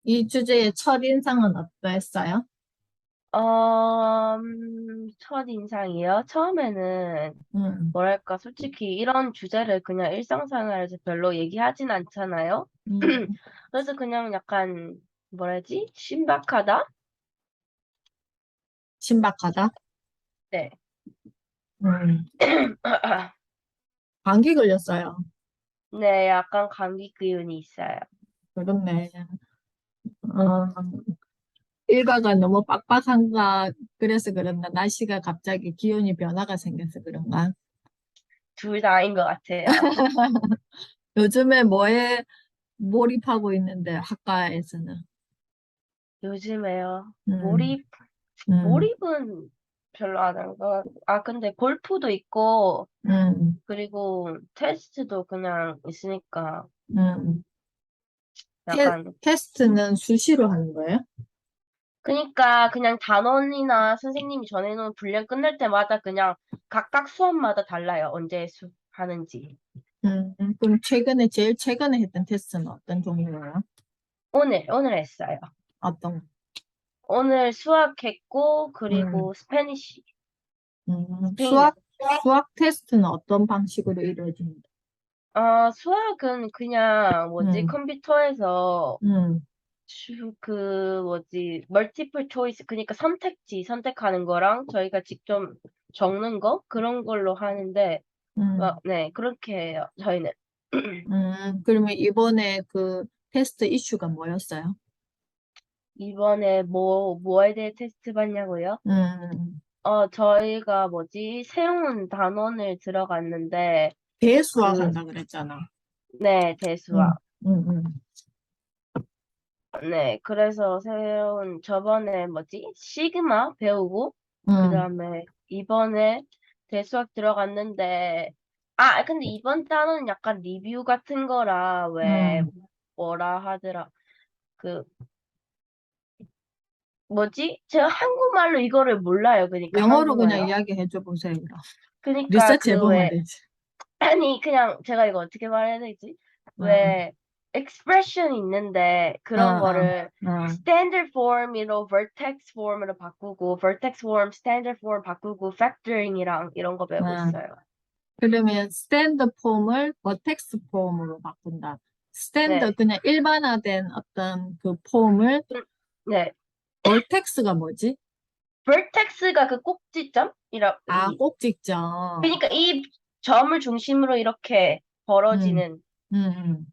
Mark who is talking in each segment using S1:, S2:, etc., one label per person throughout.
S1: 이 주제의 첫인상은 어떠했어요?
S2: 첫인상이요? 처음에는,
S1: 음,
S2: 뭐랄까, 솔직히 이런 주제를 그냥 일상생활에서 별로 얘기하진 않잖아요?
S1: 음,
S2: 그래서 그냥 약간, 뭐라지? 신박하다?
S1: 신박하다?
S2: 네.
S1: 음, 감기 걸렸어요.
S2: 네, 약간 감기 기운이 있어요.
S1: 그렇네. 일과가 너무 빡빡한가, 그래서 그런가, 날씨가 갑자기 기온이 변화가 생겨서 그런가.
S2: 둘 다인 것 같아요.
S1: 요즘에 뭐에 몰입하고 있는데, 학과에서는.
S2: 요즘에요.
S1: 음, 음,
S2: 몰입은 별로 안 하는 거. 아, 근데 골프도 있고,
S1: 음,
S2: 그리고 테스트도 그냥 있으니까,
S1: 음.
S2: 약간,
S1: 테스트는 수시로 하는 거예요?
S2: 그니까 그냥 단원이나 선생님이 전해놓은 분량 끝날 때마다 그냥 각각 수업마다 달라요. 언제 하는지.
S1: 그럼 제일 최근에 했던 테스트는 어떤 종류예요?
S2: 오늘 했어요.
S1: 어떤,
S2: 오늘 수학 했고,
S1: 음.
S2: 그리고 스페니쉬, 스페인어.
S1: 수학 테스트는 어떤 방식으로 이루어집니다.
S2: 수학은 그냥 뭐지,
S1: 음,
S2: 컴퓨터에서
S1: 음,
S2: 그 뭐지, 멀티플 초이스, 그러니까 선택지 선택하는 거랑 저희가 직접 적는 거? 그런 걸로 하는데,
S1: 음,
S2: 네, 그렇게 해요, 저희는.
S1: 그러면 이번에 그 테스트 이슈가 뭐였어요?
S2: 이번에 뭐에 대해 테스트 받냐고요?
S1: 음,
S2: 저희가 뭐지, 새로운 단원을 들어갔는데,
S1: 대수학
S2: 그,
S1: 한다 그랬잖아.
S2: 네,
S1: 음,
S2: 대수학.
S1: 음, 음,
S2: 네, 그래서 저번에 뭐지, 시그마 배우고, 그
S1: 음,
S2: 다음에 이번에 대수학 들어갔는데, 근데 이번 단원은 약간 리뷰 같은 거라,
S1: 음.
S2: 뭐라 하더라. 그, 뭐지? 제가 한국말로 이거를 몰라요. 그러니까
S1: 영어로 그냥
S2: 한국말로.
S1: 이야기해 줘 보세요, 그럼.
S2: 그러니까
S1: 리서치 해보면 되지.
S2: 아니, 그냥 제가 이거 어떻게 말해야 되지?
S1: 음,
S2: 왜, expression 있는데,
S1: 어,
S2: 그런
S1: 어,
S2: 거를
S1: 어,
S2: standard form으로 vertex form으로 바꾸고, vertex form, standard form 바꾸고, factoring이랑 이런 거 배우고
S1: 어.
S2: 있어요.
S1: 그러면 스탠드 폼을 버텍스 폼으로 바꾼다. 스탠드
S2: 네.
S1: 그냥 일반화된 어떤 그 폼을
S2: 네.
S1: 벌텍스가 뭐지?
S2: vertex가 그 꼭지점이라,
S1: 아, 꼭지점.
S2: 그러니까 이 점을 중심으로 이렇게
S1: 음,
S2: 벌어지는,
S1: 음.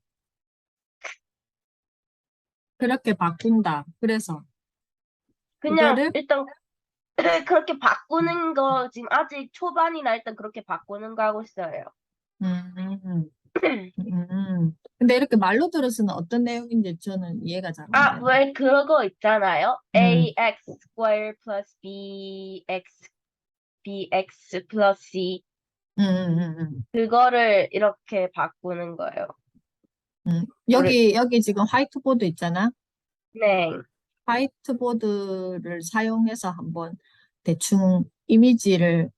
S1: 그렇게 바꾼다. 그래서
S2: 그냥
S1: 그거를
S2: 일단 그렇게 바꾸는 거, 지금 아직 초반이라 일단 그렇게 바꾸는 거 하고 있어요.
S1: 음, 근데 이렇게 말로 들어서는 어떤 내용인지 저는 이해가 잘 안 돼요.
S2: 왜 그거 있잖아요.
S1: 음,
S2: ax square plus bx plus c.
S1: 음, 음, 음,
S2: 그거를 이렇게 바꾸는 거예요. 우리,
S1: 여기 지금 화이트보드 있잖아.
S2: 네.
S1: 화이트보드를 사용해서 한번 대충 이미지를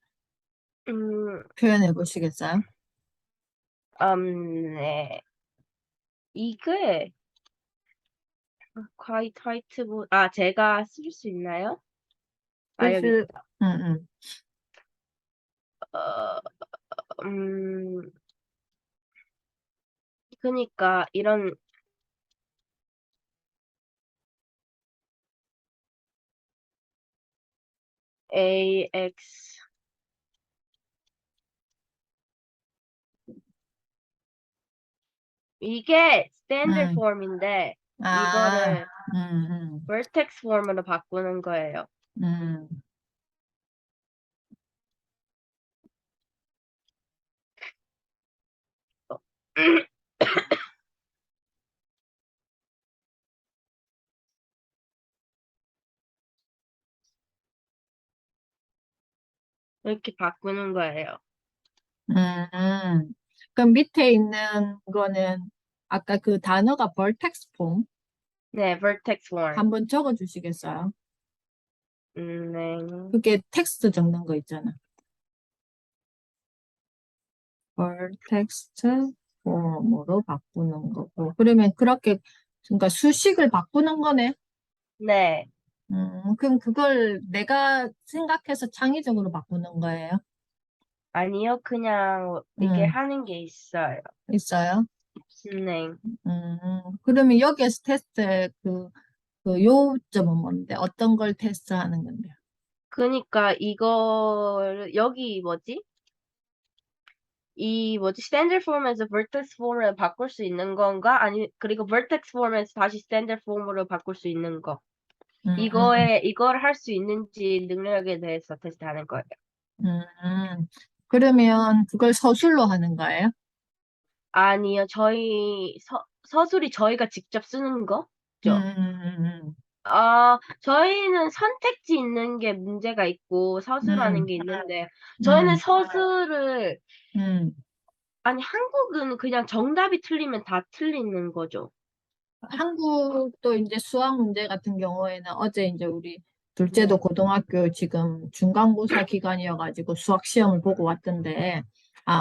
S2: 음,
S1: 표현해 보시겠어요?
S2: 네. 이게, 화이트보드, 제가 쓸 수 있나요? 여기
S1: 슬슬,
S2: 있다.
S1: 음, 음.
S2: 어, 음, 그니까, 이런, ax, 이게 스탠더드
S1: 음.
S2: 폼인데,
S1: 아,
S2: 이거를 vertex 폼으로 바꾸는 거예요.
S1: 음.
S2: 이렇게 바꾸는 거예요.
S1: 음. 그럼 밑에 있는 거는 아까 그 단어가 벌텍스 폼
S2: 네, vertex form.
S1: 한번 적어 주시겠어요?
S2: 네.
S1: 그게 텍스트 적는 거 있잖아. 벌텍스트 폼으로 바꾸는 거고. 그러면 그렇게 그러니까 수식을 바꾸는 거네.
S2: 네.
S1: 그럼 그걸 내가 생각해서 창의적으로 바꾸는 거예요?
S2: 아니요, 그냥 이게
S1: 음,
S2: 하는 게 있어요.
S1: 있어요?
S2: 네.
S1: 그러면 여기에서 테스트 그 요점은 뭔데? 어떤 걸 테스트하는 건데요?
S2: 그러니까 이걸 여기 스탠더드 폼에서 vertex 폼을 바꿀 수 있는 건가? 아니, 그리고 vertex 폼에서 다시 스탠더드 폼으로 바꿀 수 있는 거.
S1: 음,
S2: 이걸 할 수 있는지 능력에 대해서 테스트하는 거예요.
S1: 그러면 그걸 서술로 하는 거예요?
S2: 아니요, 서술이 저희가 직접 쓰는
S1: 음,
S2: 거죠. 저희는 선택지 있는 게 문제가 있고 서술하는
S1: 음,
S2: 게 있는데, 저희는
S1: 음,
S2: 서술을,
S1: 음.
S2: 아니, 한국은 그냥 정답이 틀리면 다 틀리는 거죠.
S1: 한국도 이제 수학 문제 같은 경우에는 어제 이제 우리 둘째도
S2: 네.
S1: 고등학교 지금 중간고사 기간이어가지고 수학 시험을 보고 왔던데,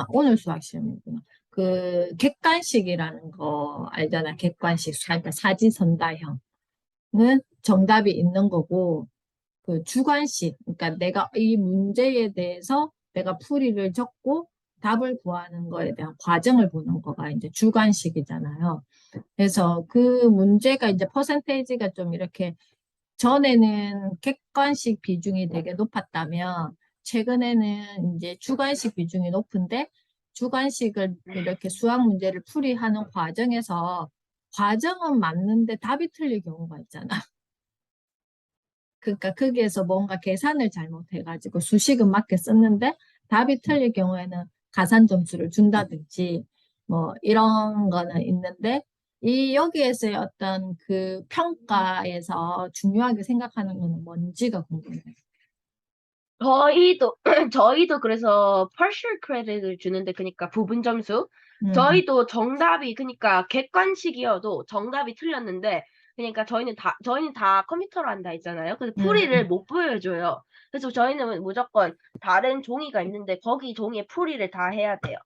S1: 오늘 수학 시험이구나. 그 객관식이라는 거 알잖아. 객관식, 그러니까 사지선다형은 정답이 있는 거고, 그 주관식, 그러니까 내가 이 문제에 대해서 내가 풀이를 적고 답을 구하는 거에 대한 과정을 보는 거가 이제 주관식이잖아요. 그래서 그 문제가 이제 퍼센테이지가 좀 이렇게 전에는 객관식 비중이 되게 높았다면 최근에는 이제 주관식 비중이 높은데 주관식을 이렇게 수학 문제를 풀이하는 과정에서 과정은 맞는데 답이 틀릴 경우가 있잖아. 그러니까 거기에서 뭔가 계산을 잘못해가지고 수식은 맞게 썼는데 답이 틀릴 경우에는 가산 점수를 준다든지 뭐 이런 거는 있는데 이 여기에서의 어떤 그 평가에서 중요하게 생각하는 거는 뭔지가 궁금해요.
S2: 저희도, 저희도 그래서 partial credit을 주는데, 그러니까 부분 점수.
S1: 음,
S2: 저희도 정답이, 그러니까 객관식이어도 정답이 틀렸는데, 그러니까 저희는 다 컴퓨터로 한다 했잖아요. 그래서 풀이를
S1: 음,
S2: 못 보여줘요. 그래서 저희는 무조건 다른 종이가 있는데, 거기 종이에 풀이를 다 해야 돼요.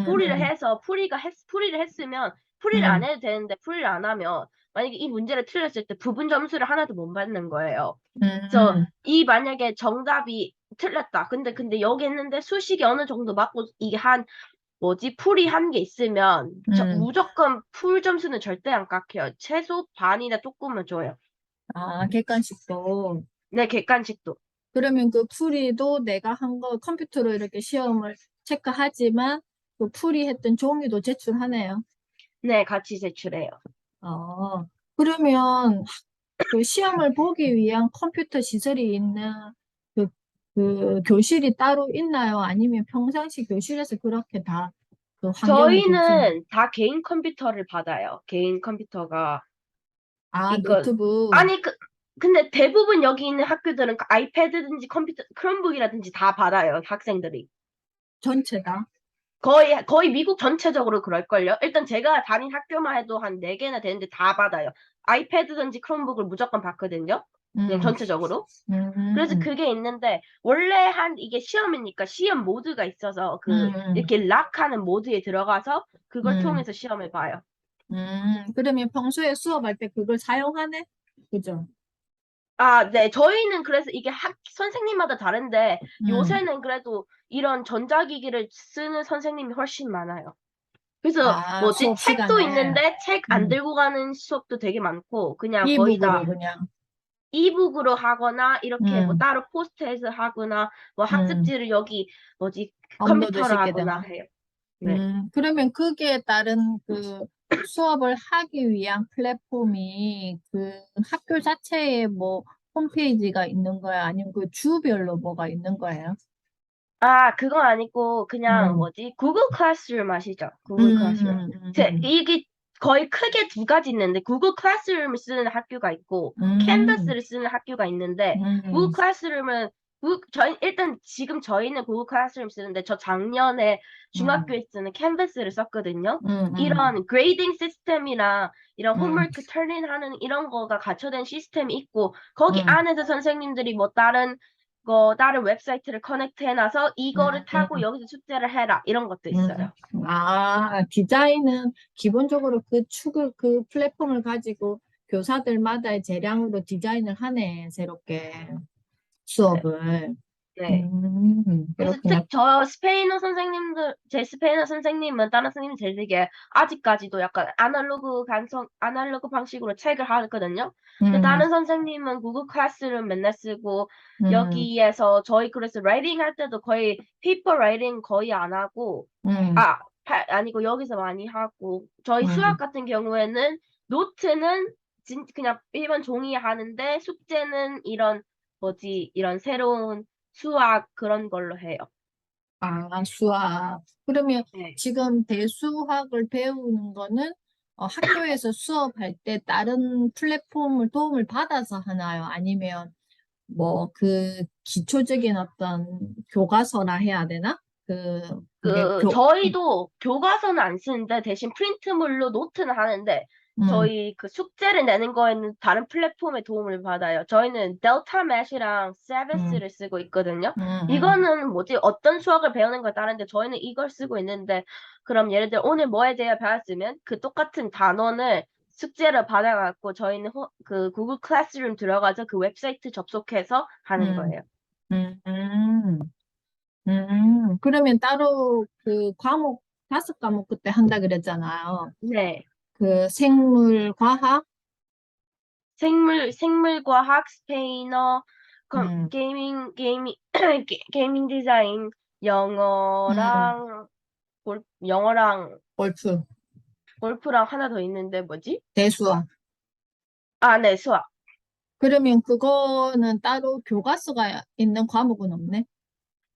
S2: 풀이를
S1: 음,
S2: 해서, 풀이를 했으면, 풀이를 안
S1: 음,
S2: 해도 되는데, 풀이를 안 하면, 만약에 이 문제를 틀렸을 때 부분 점수를 하나도 못 받는 거예요. 그래서
S1: 음,
S2: 만약에 정답이 틀렸다. 근데 여기 있는데 수식이 어느 정도 맞고 이게 풀이 한 게 있으면
S1: 음.
S2: 무조건 풀 점수는 절대 안 깎여요. 최소 반이나 조금은 줘요.
S1: 객관식도.
S2: 네, 객관식도.
S1: 그러면 그 풀이도 내가 한 거 컴퓨터로 이렇게 시험을 체크하지만 그 풀이했던 종이도 제출하네요.
S2: 네, 같이 제출해요.
S1: 어, 그러면 그 시험을 보기 위한 컴퓨터 시설이 있는 그, 그 교실이 따로 있나요? 아니면 평상시 교실에서 그렇게 다 그 환경을 구성?
S2: 저희는 다 개인 컴퓨터를 받아요. 개인 컴퓨터가 이거
S1: 노트북
S2: 아니 근데 대부분 여기 있는 학교들은 아이패드든지 컴퓨터 크롬북이라든지 다 받아요, 학생들이.
S1: 전체다.
S2: 거의 미국 전체적으로 그럴걸요? 일단 제가 다닌 학교만 해도 한 4개나 되는데 다 받아요. 아이패드든지 크롬북을 무조건 받거든요. 그냥
S1: 음,
S2: 전체적으로. 그래서
S1: 음,
S2: 그게 있는데, 원래 이게 시험이니까 시험 모드가 있어서
S1: 음,
S2: 이렇게 락하는 모드에 들어가서 그걸
S1: 음,
S2: 통해서 시험을 봐요.
S1: 그러면 평소에 수업할 때 그걸 사용하네? 그죠?
S2: 네. 저희는 그래서 이게 선생님마다 다른데,
S1: 음,
S2: 요새는 그래도 이런 전자기기를 쓰는 선생님이 훨씬 많아요. 그래서
S1: 수업
S2: 책도
S1: 시간에
S2: 있는데 책 안
S1: 음,
S2: 들고 가는 수업도 되게 많고 그냥 거의 다
S1: 이북으로 그냥
S2: 이북으로 하거나 이렇게 뭐
S1: 음,
S2: 따로 포스트해서 하거나 뭐
S1: 음,
S2: 학습지를 여기
S1: 업로드
S2: 컴퓨터로
S1: 시키든
S2: 하거나 해요. 네.
S1: 그러면 거기에 따른 그 수업을 하기 위한 플랫폼이 그 학교 자체에 뭐 홈페이지가 있는 거야? 아니면 그 주별로 뭐가 있는 거예요?
S2: 그건 아니고 그냥
S1: 음,
S2: 구글 클래스룸 아시죠? 구글 클래스룸.
S1: 음, 음,
S2: 이게 거의 크게 두 가지 있는데 구글 클래스룸을 쓰는 학교가 있고
S1: 음,
S2: 캔버스를 쓰는 학교가 있는데 구글
S1: 음,
S2: 클래스룸은 일단 지금 저희는 구글 클래스룸 쓰는데 저 작년에
S1: 음,
S2: 중학교에 쓰는 캔버스를 썼거든요.
S1: 음, 음,
S2: 이런 그레이딩 시스템이나 이런
S1: 음,
S2: 홈워크 터닝하는 이런 거가 갖춰진 시스템이 있고 거기
S1: 음,
S2: 안에서 선생님들이 뭐 다른 다른 웹사이트를 커넥트 해놔서 이거를 타고 여기서 숙제를 해라. 이런 것도 있어요.
S1: 디자인은 기본적으로 그 플랫폼을 가지고 교사들마다의 재량으로 디자인을 하네, 새롭게
S2: 네.
S1: 수업을.
S2: 네. 그래서
S1: 그렇구나.
S2: 저 스페인어 선생님들, 제 스페인어 선생님은 다른 선생님 제일 되게 아직까지도 약간 아날로그 방식으로 책을 하거든요. 근데
S1: 음,
S2: 다른 선생님은 구글 클래스룸 맨날 쓰고
S1: 음,
S2: 여기에서 저희 그래서 라이팅 할 때도 거의 페이퍼 라이팅 거의 안 하고
S1: 음,
S2: 아니고 여기서 많이 하고 저희 수학
S1: 음.
S2: 같은 경우에는 노트는 그냥 일반 종이에 하는데 숙제는 이런 새로운 수학 그런 걸로 해요.
S1: 수학. 그러면
S2: 네.
S1: 지금 대수학을 배우는 거는 학교에서 수업할 때 다른 플랫폼을 도움을 받아서 하나요? 아니면 뭐 그 기초적인 어떤 교과서라 해야 되나? 그게
S2: 저희도 교과서는 안 쓰는데 대신 프린트물로 노트는 하는데
S1: 음,
S2: 저희 그 숙제를 내는 거에는 다른 플랫폼의 도움을 받아요. 저희는 델타 맷이랑
S1: 음,
S2: 세베스를 쓰고 있거든요.
S1: 음, 음,
S2: 이거는 뭐지? 어떤 수학을 배우는 거에 따른데 저희는 이걸 쓰고 있는데 그럼 예를 들어 오늘 뭐에 대해 배웠으면 그 똑같은 단원을 숙제를 받아갖고 저희는 그 구글 클래스룸 들어가서 그 웹사이트 접속해서 하는
S1: 음,
S2: 거예요.
S1: 음, 음, 그러면 따로 그 과목, 5과목 그때 한다 그랬잖아요.
S2: 네.
S1: 그 생물, 과학,
S2: 생물과학, 스페인어,
S1: 음,
S2: 게이밍 디자인,
S1: 음,
S2: 영어랑, 영어랑,
S1: 골프,
S2: 골프랑 하나 더 있는데 뭐지?
S1: 대수학.
S2: 아, 네, 수학.
S1: 그러면 그거는 따로 교과서가 있는 과목은 없네?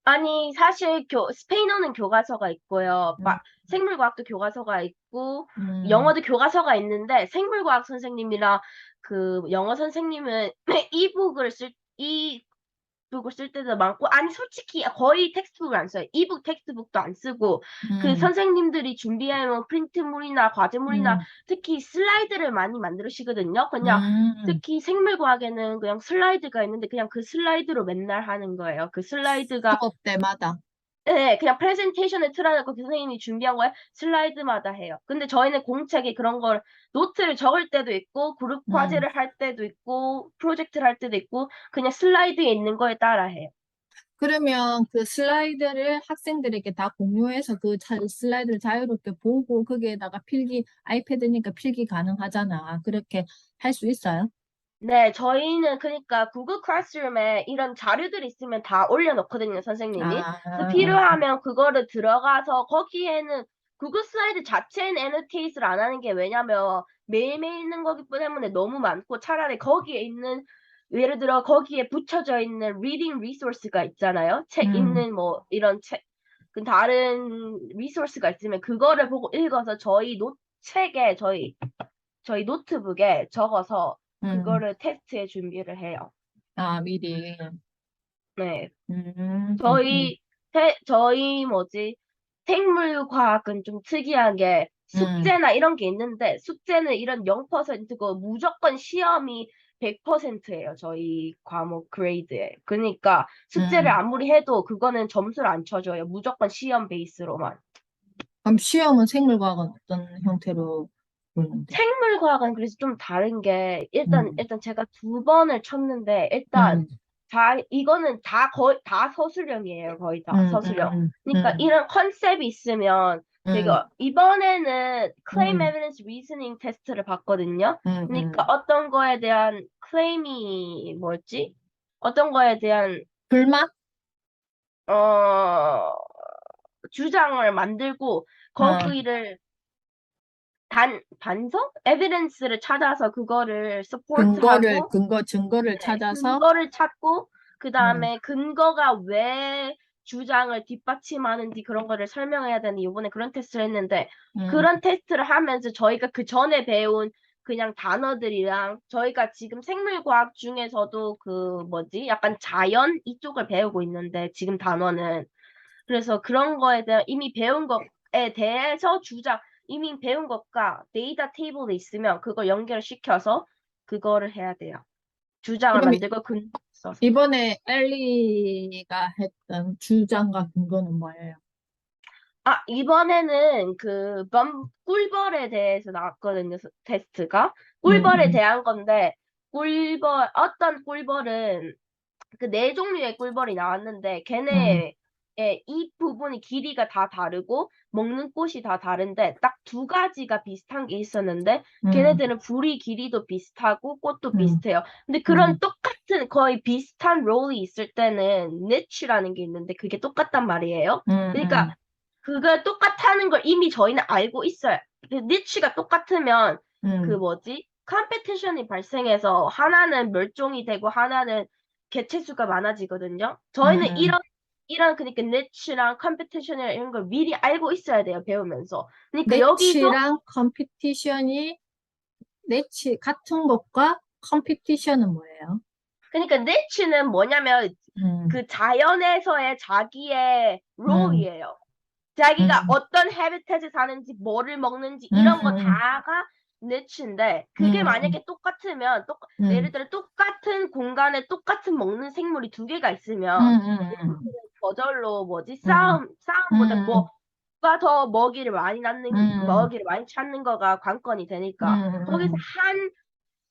S2: 아니, 사실 스페인어는 교과서가 있고요.
S1: 음,
S2: 생물과학도 교과서가 있고,
S1: 음,
S2: 영어도 교과서가 있는데, 생물과학 선생님이랑 그 영어 선생님은 이북을 쓸 때도 많고, 아니, 솔직히 거의 텍스트북을 안 써요. 이북 텍스트북도 안 쓰고, 그
S1: 음,
S2: 선생님들이 준비해놓은 프린트물이나 과제물이나
S1: 음,
S2: 특히 슬라이드를 많이 만드시거든요. 그냥
S1: 음.
S2: 특히 생물과학에는 그냥 슬라이드가 있는데 그냥 그 슬라이드로 맨날 하는 거예요. 그 슬라이드가
S1: 수업 때마다.
S2: 네, 그냥 프레젠테이션을 틀어놓고 그 선생님이 준비한 거에 슬라이드마다 해요. 근데 저희는 공책에 그런 걸 노트를 적을 때도 있고 그룹
S1: 음.
S2: 과제를 할 때도 있고 프로젝트를 할 때도 있고 그냥 슬라이드에 있는 거에 따라 해요.
S1: 그러면 그 슬라이드를 학생들에게 다 공유해서 슬라이드를 자유롭게 보고 거기에다가 아이패드니까 필기 가능하잖아. 그렇게 할 수 있어요?
S2: 네, 저희는 그러니까 구글 클래스룸에 이런 자료들이 있으면 다 올려놓거든요, 선생님이. 그래서 필요하면 그거를 들어가서 거기에는 구글 슬라이드 자체는 애노테이트를 안 하는 게 왜냐면 매일매일 있는 거기 때문에 너무 많고 차라리 거기에 있는 예를 들어 거기에 붙여져 있는 리딩 리소스가 있잖아요. 책
S1: 음,
S2: 읽는 뭐 이런 그 다른 리소스가 있으면 그거를 보고 읽어서 책에 저희 노트북에 적어서
S1: 음.
S2: 그거를 테스트에 준비를 해요.
S1: 미리.
S2: 네.
S1: 음, 음,
S2: 저희 생물과학은 좀 특이하게
S1: 음,
S2: 숙제나 이런 게 있는데 숙제는 이런 0%고 무조건 시험이 100%예요. 저희 과목 그레이드에. 그러니까 숙제를
S1: 음.
S2: 아무리 해도 그거는 점수를 안 쳐줘요. 무조건 시험 베이스로만.
S1: 그럼 시험은 생물과학은 어떤 형태로 보는데?
S2: 생물과학은 그래서 좀 다른 게
S1: 음,
S2: 일단 제가 2번을 쳤는데 일단
S1: 음,
S2: 이거는 다 거의 다 서술형이에요. 거의 다
S1: 음,
S2: 서술형. 그러니까
S1: 음,
S2: 이런 컨셉이 있으면 되게
S1: 음,
S2: 이번에는 Claim
S1: 음,
S2: Evidence Reasoning 테스트를 봤거든요. 그러니까
S1: 음.
S2: 어떤 거에 대한 클레임이 뭐였지? 어떤 거에 대한
S1: 불만?
S2: 어 주장을 만들고
S1: 어,
S2: 거기를 반성? 에비던스를 찾아서 그거를 서포트하고
S1: 증거를
S2: 네,
S1: 찾아서,
S2: 근거를 찾고 그
S1: 음,
S2: 다음에 근거가 왜 주장을 뒷받침하는지 그런 거를 설명해야 되는 이번에 그런 테스트를 했는데
S1: 음,
S2: 그런 테스트를 하면서 저희가 그 전에 배운 그냥 단어들이랑 저희가 지금 생물과학 중에서도 그 뭐지? 약간 자연 이쪽을 배우고 있는데 지금 단어는 그래서 그런 거에 대한 이미 배운 것에 대해서 이미 배운 것과 데이터 테이블이 있으면 그걸 연결시켜서 그거를 해야 돼요. 주장을
S1: 그럼
S2: 만들고 있어서.
S1: 이번에 엘리가 했던 주장과 근거는 뭐예요?
S2: 이번에는 그 꿀벌에 대해서 나왔거든요, 테스트가.
S1: 음,
S2: 꿀벌에
S1: 음,
S2: 대한 건데, 어떤 꿀벌은 그 네 종류의 꿀벌이 나왔는데,
S1: 음,
S2: 걔네의 이 부분이 길이가 다 다르고, 먹는 꽃이 다 다른데, 딱 두 가지가 비슷한 게 있었는데,
S1: 음,
S2: 걔네들은 불이 길이도 비슷하고, 꽃도
S1: 음,
S2: 비슷해요. 근데 그런
S1: 음,
S2: 똑같은 거의 비슷한 롤이 있을 때는 niche라는 게 있는데, 그게 똑같단 말이에요. 그러니까,
S1: 음,
S2: 그거 똑같다는 걸 이미 저희는 알고 있어요. 그 니치가 똑같으면 그
S1: 음,
S2: 뭐지? 컴페티션이 발생해서 하나는 멸종이 되고 하나는 개체 수가 많아지거든요. 저희는
S1: 음.
S2: 이런 그러니까 니치랑 컴페티션이랑 이런 걸 미리 알고 있어야 돼요, 배우면서. 그러니까 여기서
S1: 내치랑 컴피티션이 내치 같은 것과 컴피티션은 뭐예요?
S2: 그러니까 니치는 뭐냐면
S1: 음,
S2: 그 자연에서의 자기의
S1: 음,
S2: 롤이에요. 자기가
S1: 음,
S2: 어떤 헤비tet에 사는지, 뭐를 먹는지, 이런 거
S1: 음,
S2: 다가 niche인데, 그게
S1: 음,
S2: 만약에 똑같으면, 예를
S1: 음,
S2: 들어 똑같은 공간에 똑같은 먹는 생물이 두 개가
S1: 음,
S2: 있으면,
S1: 음,
S2: 저절로 뭐지,
S1: 음,
S2: 싸움보다
S1: 음,
S2: 누가 더
S1: 음,
S2: 먹이를 많이 찾는 거가 관건이 되니까, 거기서
S1: 음,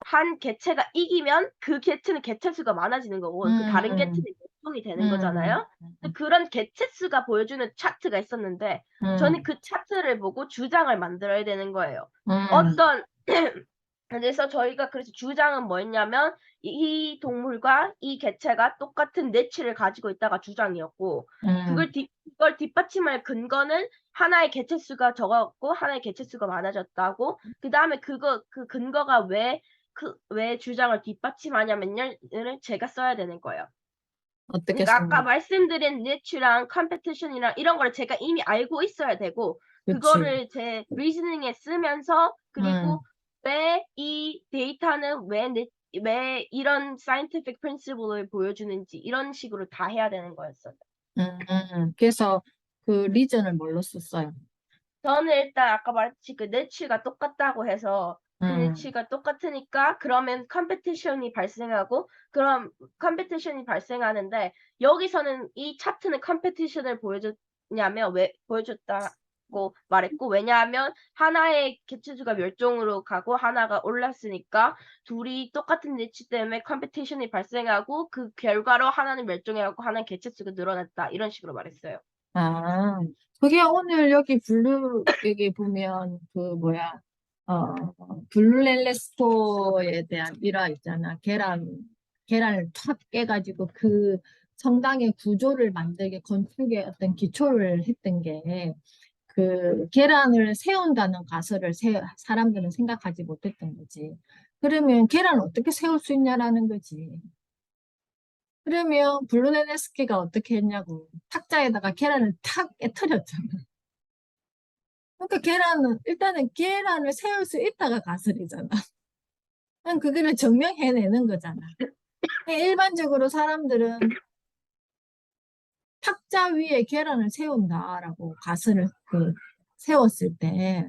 S2: 한 개체가 이기면 그 개체는 개체 수가 많아지는 거고 그 다른
S1: 음,
S2: 개체는 멸종이 되는
S1: 음,
S2: 거잖아요. 근데 그런 개체 수가 보여주는 차트가 있었는데 저는
S1: 음,
S2: 그 차트를 보고 주장을 만들어야 되는 거예요.
S1: 음,
S2: 어떤 그래서 저희가 그래서 주장은 뭐였냐면 이 동물과 이 개체가 똑같은 내치를 가지고 있다가 주장이었고
S1: 음,
S2: 그걸 뒷받침할 근거는 하나의 개체 수가 적었고 하나의 개체 수가 많아졌다고 그 다음에 그 근거가 왜 주장을 뒷받침하냐면요, 를 제가 써야 되는 거예요.
S1: 어떻게
S2: 그러니까 아까
S1: 쓰는?
S2: 말씀드린 니치랑 컴페티션이랑 이런 걸 제가 이미 알고 있어야 되고,
S1: 그치.
S2: 그거를 제 리즈닝에 쓰면서,
S1: 음,
S2: 그리고 왜 이 데이터는 왜 이런 scientific principle을 보여주는지, 이런 식으로 다 해야 되는 거였어요.
S1: 그래서 그 리전을 뭘로 썼어요?
S2: 저는 일단 아까 말했듯이 그 니치가 똑같다고 해서 그
S1: 음,
S2: 니치가 똑같으니까 그러면 컴페티션이 발생하고 그럼 컴페티션이 발생하는데 여기서는 이 차트는 컴페티션을 보여줬냐면 왜 보여줬다고 말했고 왜냐하면 하나의 개체수가 멸종으로 가고 하나가 올랐으니까 둘이 똑같은 니치 때문에 컴페티션이 발생하고 그 결과로 하나는 멸종해가고 하나는 개체수가 늘어났다 이런 식으로 말했어요.
S1: 아, 그게 오늘 여기 여기 보면 그 뭐야, 블루렐레스토에 대한 일화 있잖아. 계란을 탁 깨가지고 그 성당의 구조를 만들게 건축의 어떤 기초를 했던 게 그 계란을 세운다는 가설을 사람들은 생각하지 못했던 거지. 그러면 계란을 어떻게 세울 수 있냐라는 거지. 그러면 블루네네스키가 어떻게 했냐고. 탁자에다가 계란을 탁 깨트렸잖아. 그러니까 일단은 계란을 세울 수 있다가 가설이잖아. 그냥 그거를 증명해내는 거잖아. 일반적으로 사람들은 탁자 위에 계란을 세운다라고 가설을 세웠을 때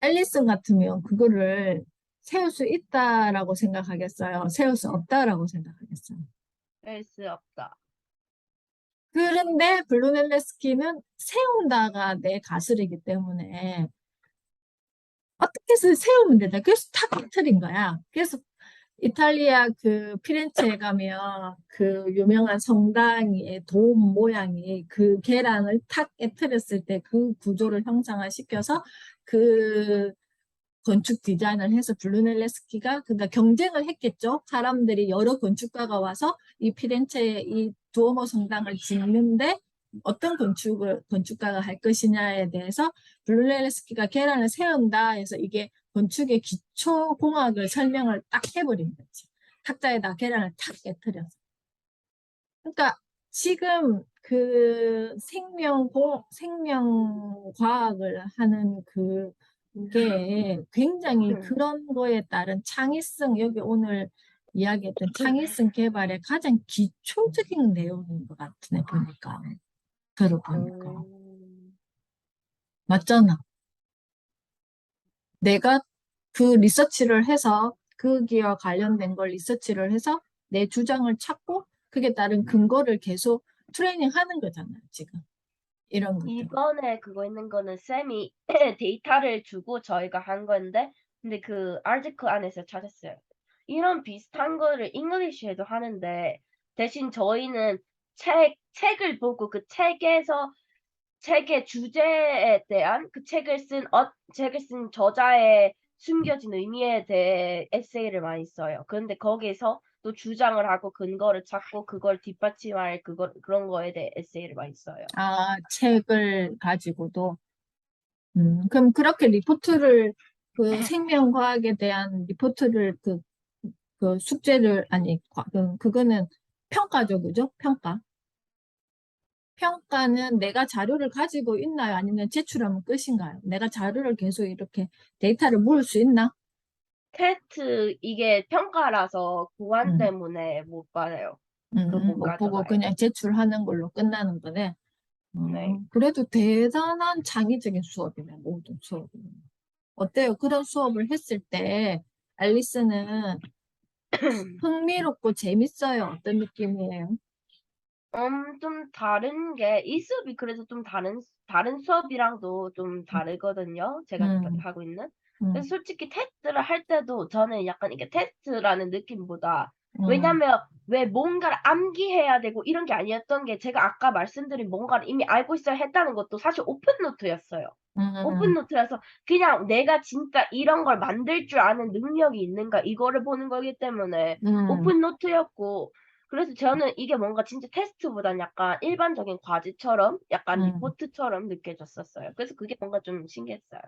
S1: 앨리슨 같으면 그거를 세울 수 있다라고 생각하겠어요? 세울 수 없다라고 생각하겠어요?
S2: 뺄수 없다.
S1: 그런데 블루넬레스키는 세운다가 내 가설이기 때문에 어떻게 해서 세우면 된다. 그래서 탁 터트린 거야. 그래서 이탈리아 그 피렌체에 가면 그 유명한 성당의 돔 모양이 그 계란을 탁 깨트렸을 때 그 구조를 형상화시켜서 그 건축 디자인을 해서 블루넬레스키가 그러니까 경쟁을 했겠죠. 사람들이 여러 건축가가 와서 이 피렌체의 이 두오모 성당을 짓는데 어떤 건축가가 할 것이냐에 대해서 블루넬레스키가 계란을 세운다 해서 이게 건축의 기초 공학을 설명을 딱 해버린 거지. 탁자에다 계란을 탁 깨뜨려서. 그러니까 지금 그 생명과학을 하는 그게 굉장히 그런 거에 따른 창의성, 여기 오늘 이야기했던 창의성 개발의 가장 기초적인 내용인 것 같으네, 보니까. 들어보니까.
S2: 음.
S1: 맞잖아. 내가 그 리서치를 해서, 그 기와 관련된 걸 리서치를 해서 내 주장을 찾고 그게 따른 근거를 계속 트레이닝 하는 거잖아요, 지금. 이런 것들.
S2: 이번에 그거 있는 거는 쌤이 데이터를 주고 저희가 한 건데, 근데 그 아티클 안에서 찾았어요. 이런 비슷한 거를 잉글리시에도 하는데, 대신 저희는 책을 보고 그 책의 주제에 대한 그 책을 쓴 저자의 숨겨진 의미에 대해 에세이를 많이 써요. 그런데 거기서 또 주장을 하고 근거를 찾고 그걸 뒷받침할 그런 거에 대해 에세이를 많이 써요.
S1: 아, 책을 가지고도. 그럼 그렇게 리포트를, 그 생명과학에 대한 리포트를, 그 숙제를, 아니, 그거는 평가죠, 그죠? 평가. 평가는 내가 자료를 가지고 있나요? 아니면 제출하면 끝인가요? 내가 자료를 계속 이렇게 데이터를 모을 수 있나?
S2: 테스트 이게 평가라서 보안
S1: 음,
S2: 때문에 못 받아요. 그 못
S1: 못 보고
S2: 가져가요.
S1: 그냥 제출하는 걸로 끝나는 거네.
S2: 네.
S1: 그래도 대단한 창의적인 수업이네, 모든 수업이. 어때요? 그런 수업을 했을 때 앨리스는 흥미롭고 재밌어요? 어떤 느낌이에요?
S2: 좀 다른 게 이 수업이 그래서 좀 다른 수업이랑도 좀 다르거든요. 제가
S1: 음,
S2: 하고 있는. 그래서
S1: 음,
S2: 솔직히 테스트를 할 때도 저는 약간 이게 테스트라는 느낌보다
S1: 음,
S2: 왜냐면 왜 뭔가를 암기해야 되고 이런 게 아니었던 게 제가 아까 말씀드린 뭔가를 이미 알고 있어야 했다는 것도 사실 오픈노트였어요.
S1: 음,
S2: 오픈노트라서 그냥 내가 진짜 이런 걸 만들 줄 아는 능력이 있는가 이거를 보는 거기 때문에
S1: 음,
S2: 오픈노트였고 그래서 저는 이게 뭔가 진짜 테스트보다는 약간 일반적인 과제처럼 약간
S1: 음.
S2: 리포트처럼 느껴졌었어요. 그래서 그게 뭔가 좀 신기했어요.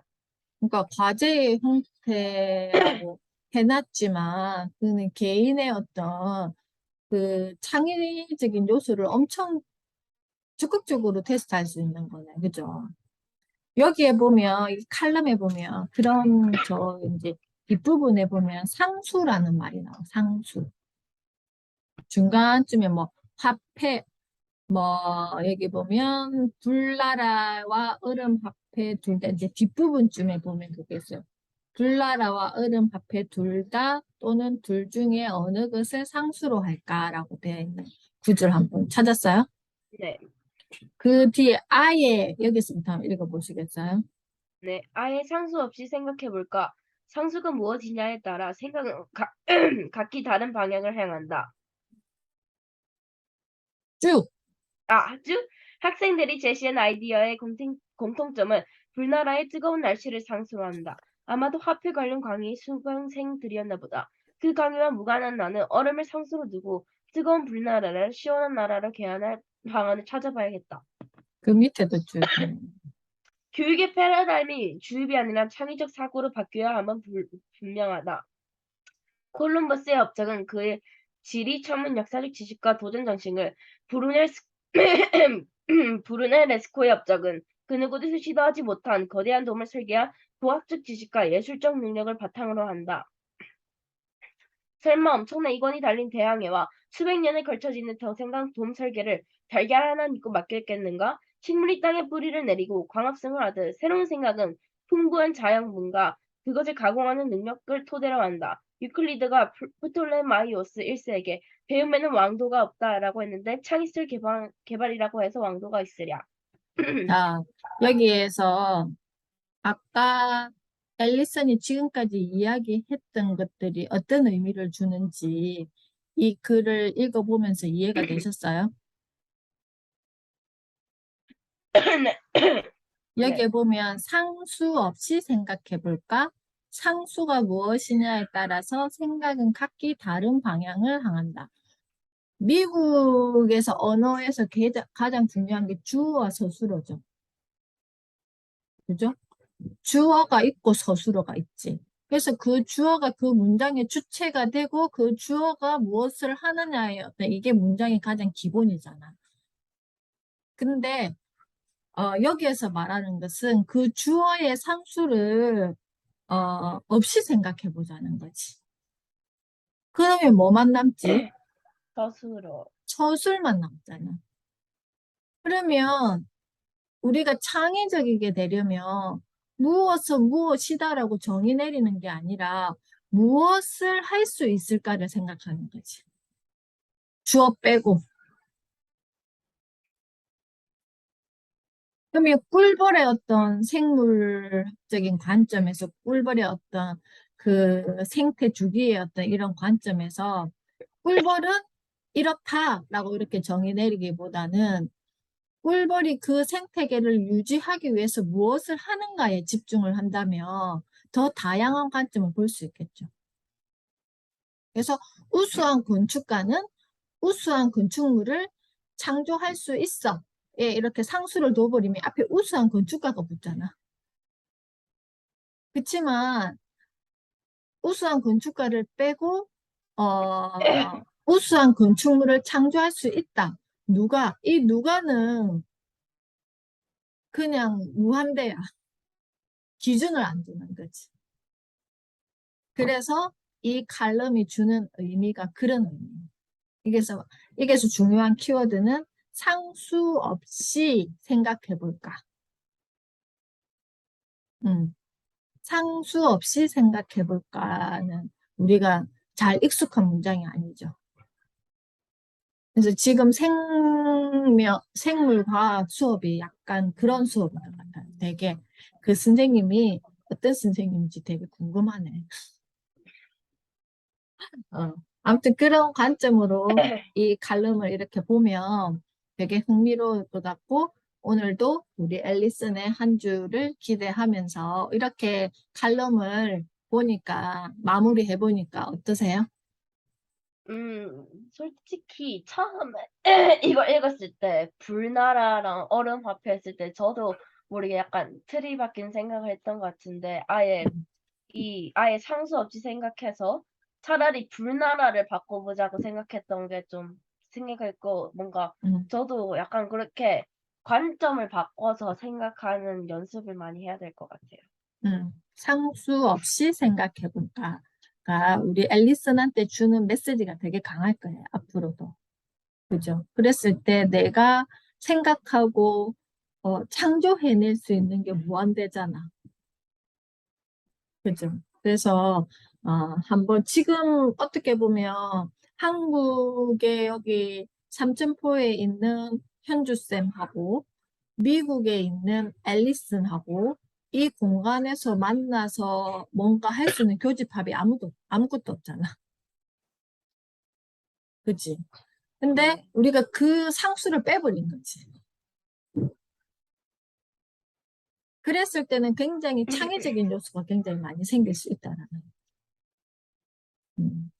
S1: 그러니까 과제의 형태라고 해놨지만 그는 개인의 어떤 그 창의적인 요소를 엄청 적극적으로 테스트할 수 있는 거네. 그죠? 여기에 보면, 이 칼럼에 보면, 그런, 이제, 뒷부분에 보면 상수라는 말이 나와, 상수. 중간쯤에 뭐, 화폐, 뭐, 여기 보면, 불나라와 얼음 화폐 둘 다, 이제 뒷부분쯤에 보면 그게 있어요. 불나라와 얼음 화폐 둘 다, 또는 둘 중에 어느 것을 상수로 할까라고 되어 있는 구절 한번 찾았어요?
S2: 네.
S1: 그 뒤에 아예, 여기서부터 한번 읽어보시겠어요?
S2: 네. 아예 상수 없이 생각해 볼까? 상수가 무엇이냐에 따라 생각은 각기 다른 방향을 향한다.
S1: 쭉!
S2: 아주 학생들이 제시한 아이디어의 공통점은 불나라의 뜨거운 날씨를 상수한다. 아마도 화폐 관련 강의 수강생들이었나 보다. 그 강의와 무관한 나는 얼음을 상수로 두고 뜨거운 불나라를 시원한 나라로 개헌할 방안을 찾아봐야겠다.
S1: 그 밑에도 쭉.
S2: 교육의 패러다임이 주입이 아니라 창의적 사고로 바뀌어야 하면 분명하다. 콜럼버스의 업적은 그의 지리 천문 역사적 지식과 도전 정신을 브루넬스 브루넬레스코의 업적은 그 누구도 시도하지 못한 거대한 돔을 설계한 도학적 지식과 예술적 능력을 바탕으로 한다. 설마 엄청난 이권이 달린 대항해와 수백 년에 걸쳐지는 저생강 돔 설계를 달걀 하나 믿고 맡겼겠는가? 식물이 땅에 뿌리를 내리고 광합성을 하듯 새로운 생각은 풍부한 자연분과 그것을 가공하는 능력을 토대로 한다. 유클리드가 프톨레마이오스 1세에게 배움에는 왕도가 없다라고 했는데 창의술 개발이라고 해서 왕도가 있으랴.
S1: 자, 여기에서 아까 앨리슨이 지금까지 이야기했던 것들이 어떤 의미를 주는지 이 글을 읽어보면서 이해가 되셨어요?
S2: 네.
S1: 여기에 보면 상수 없이 생각해 볼까? 상수가 무엇이냐에 따라서 생각은 각기 다른 방향을 향한다. 미국에서 언어에서 가장 중요한 게 주어와 서술어죠. 그죠? 주어가 있고 서술어가 있지. 그래서 그 주어가 그 문장의 주체가 되고 그 주어가 무엇을 하느냐의 어떤 이게 문장의 가장 기본이잖아. 근데 여기에서 말하는 것은 그 주어의 상수를 없이 생각해 보자는 거지. 그러면 뭐만 남지?
S2: 서술어.
S1: 서술만 남잖아. 그러면 우리가 창의적이게 되려면 무엇은 무엇이다라고 정의 내리는 게 아니라 무엇을 할 수 있을까를 생각하는 거지. 주어 빼고. 그러면 꿀벌의 어떤 생물학적인 관점에서 꿀벌의 어떤 그 생태 주기의 어떤 이런 관점에서 꿀벌은 이렇다라고 이렇게 정의 내리기보다는 꿀벌이 그 생태계를 유지하기 위해서 무엇을 하는가에 집중을 한다면 더 다양한 관점을 볼 수 있겠죠. 그래서 우수한 건축가는 우수한 건축물을 창조할 수 있어. 예, 이렇게 상수를 둬버리면 앞에 우수한 건축가가 붙잖아. 그렇지만 우수한 건축가를 빼고 우수한 건축물을 창조할 수 있다. 누가? 이 누가는 그냥 무한대야. 기준을 안 두는 거지. 그래서 이 칼럼이 주는 의미가 그런 의미예요. 이게서 중요한 키워드는 상수 없이 생각해 볼까. 상수 없이 생각해 볼까는 우리가 잘 익숙한 문장이 아니죠. 그래서 지금 생물과학 수업이 약간 그런 수업인 것 같아요. 되게 그 선생님이 어떤 선생님인지 되게 궁금하네. 아무튼 그런 관점으로 이 칼럼을 이렇게 보면 되게 흥미로울 것 같고 오늘도 우리 앨리슨의 한 주를 기대하면서 이렇게 칼럼을 보니까 마무리해 보니까 어떠세요?
S2: 솔직히 처음에 이걸 읽었을 때 불나라랑 얼음 화폐했을 때 저도 모르게 약간 틀이 박힌 생각을 했던 것 같은데 아예 상수 없이 생각해서 차라리 불나라를 바꿔보자고 생각했던 게 좀 생각했고 뭔가
S1: 음,
S2: 저도 약간 그렇게 관점을 바꿔서 생각하는 연습을 많이 해야 될 것 같아요.
S1: 상수 없이 생각해 볼까가 우리 앨리슨한테 주는 메시지가 되게 강할 거예요. 앞으로도. 그죠? 그랬을 때 내가 생각하고 창조해낼 수 있는 게 무한대잖아. 그죠? 그래서 한번 지금 어떻게 보면 한국에 여기 삼천포에 있는 현주쌤하고 미국에 있는 앨리슨하고 이 공간에서 만나서 뭔가 할 수 있는 교집합이 아무것도 없잖아. 그치? 근데
S2: 네.
S1: 우리가 그 상수를 빼버린 거지. 그랬을 때는 굉장히 창의적인 요소가 굉장히 많이 생길 수 있다라는.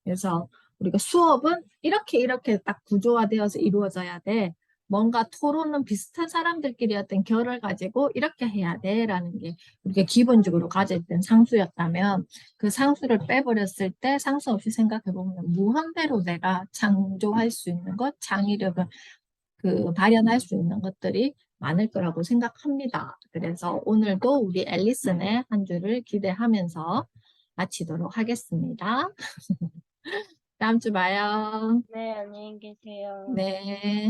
S1: 그래서 우리가 수업은 이렇게 딱 구조화되어서 이루어져야 돼. 뭔가 토론은 비슷한 사람들끼리 어떤 결을 가지고 이렇게 해야 돼라는 게 우리가 기본적으로 가졌던 상수였다면 그 상수를 빼버렸을 때 상수 없이 생각해보면 무한대로 내가 창조할 수 있는 것, 창의력을 발현할 수 있는 것들이 많을 거라고 생각합니다. 그래서 오늘도 우리 앨리슨의 한 주를 기대하면서 마치도록 하겠습니다. 다음 주 봐요.
S2: 네, 안녕히 계세요.
S1: 네.